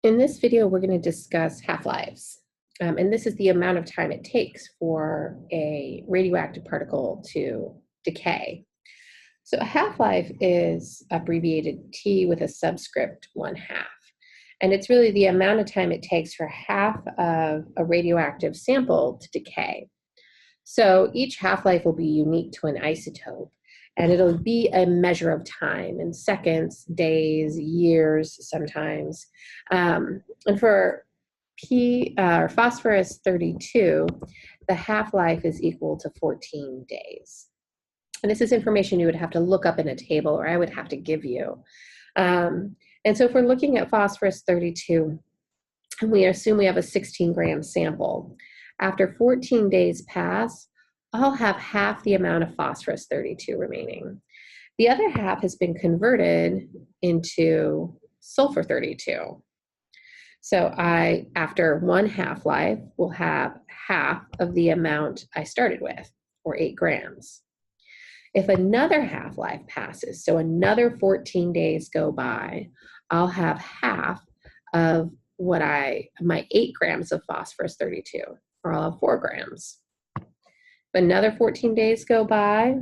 In this video, we're going to discuss half-lives. And this is the amount of time it takes for a radioactive particle to decay. So a half-life is abbreviated T with a subscript 1/2. And it's really the amount of time it takes for half of a radioactive sample to decay. So each half-life will be unique to an isotope, and it'll be a measure of time in seconds, days, years, sometimes. And for phosphorus 32, the half-life is equal to 14 days. And this is information you would have to look up in a table, or I would have to give you. And so if we're looking at phosphorus 32, and we assume we have a 16-gram sample, after 14 days pass, I'll have half the amount of phosphorus 32 remaining. The other half has been converted into sulfur 32. So after one half-life, will have half of the amount I started with, or 8 grams. If another half-life passes, so another 14 days go by, I'll have half of my 8 grams of phosphorus 32, or I'll have 4 grams. If another 14 days go by,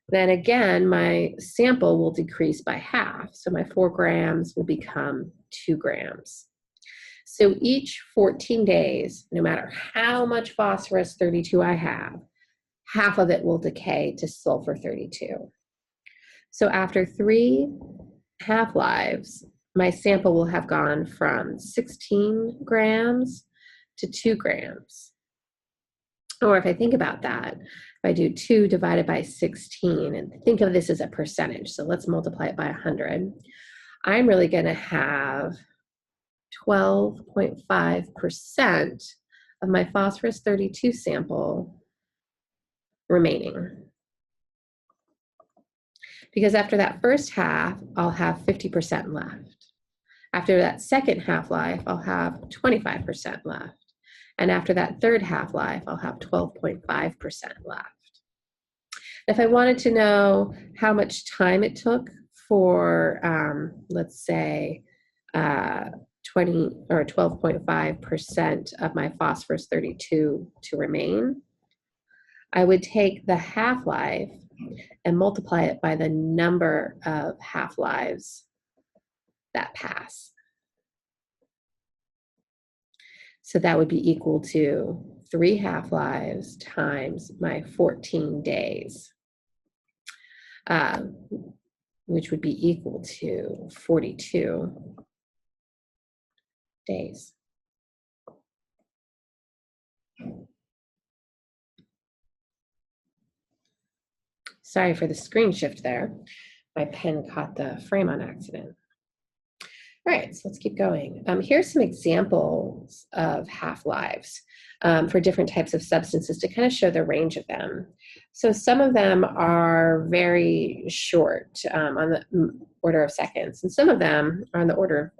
then again, my sample will decrease by half. So my 4 grams will become 2 grams. So each 14 days, no matter how much phosphorus 32 I have, half of it will decay to sulfur 32. So after 3 half-lives, my sample will have gone from 16 grams to 2 grams. Or if I think about that, if I do 2 divided by 16, and think of this as a percentage, so let's multiply it by 100, I'm really going to have 12.5% of my phosphorus 32 sample remaining. Because after that first half, I'll have 50% left. After that second half-life, I'll have 25% left. And after that third half-life, I'll have 12.5% left. If I wanted to know how much time it took for, let's say, 20 or 12.5% of my phosphorus 32 to remain, I would take the half-life and multiply it by the number of half-lives that pass. So that would be equal to 3 half-lives times my 14 days, which would be equal to 42 days. Sorry for the screen shift there. My pen caught the frame on accident. All right, so let's keep going. Here's some examples of half-lives for different types of substances to kind of show the range of them. So some of them are very short, on the order of seconds, and some of them are on the order of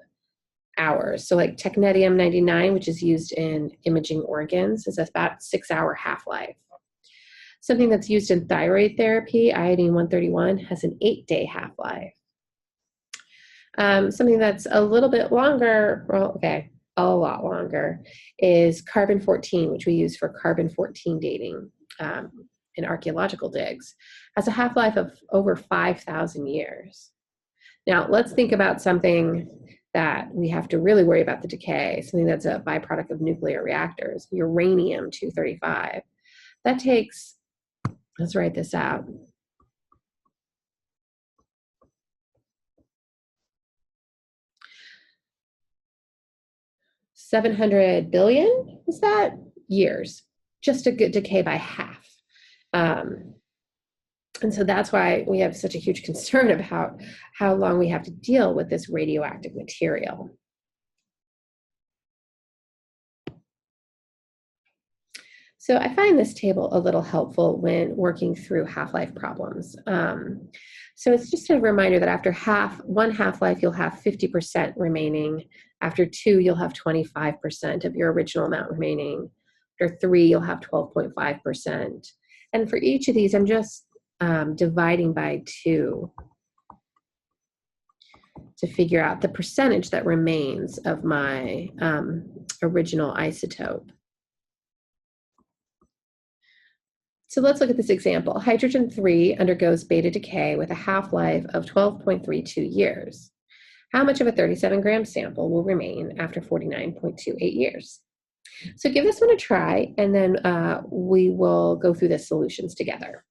hours. So like technetium-99, which is used in imaging organs, is about 6-hour half-life. Something that's used in thyroid therapy, iodine-131, has an 8-day half-life. Something that's a little bit longer, well, okay, a lot longer, is carbon-14, which we use for carbon-14 dating in archaeological digs, has a half-life of over 5,000 years. Now, let's think about something that we have to really worry about the decay, something that's a byproduct of nuclear reactors, uranium-235. That takes, let's write this out, 700 billion, is that? Years, just to decay by half. And so that's why we have such a huge concern about how long we have to deal with this radioactive material. So I find this table a little helpful when working through half-life problems. So it's just a reminder that after one half-life, you'll have 50% remaining. After 2, you'll have 25% of your original amount remaining. After 3, you'll have 12.5%. And for each of these, I'm just dividing by 2. to figure out the percentage that remains of my original isotope. So let's look at this example. Hydrogen-3 undergoes beta decay with a half-life of 12.32 years. How much of a 37-gram sample will remain after 49.28 years? So give this one a try, and then we will go through the solutions together.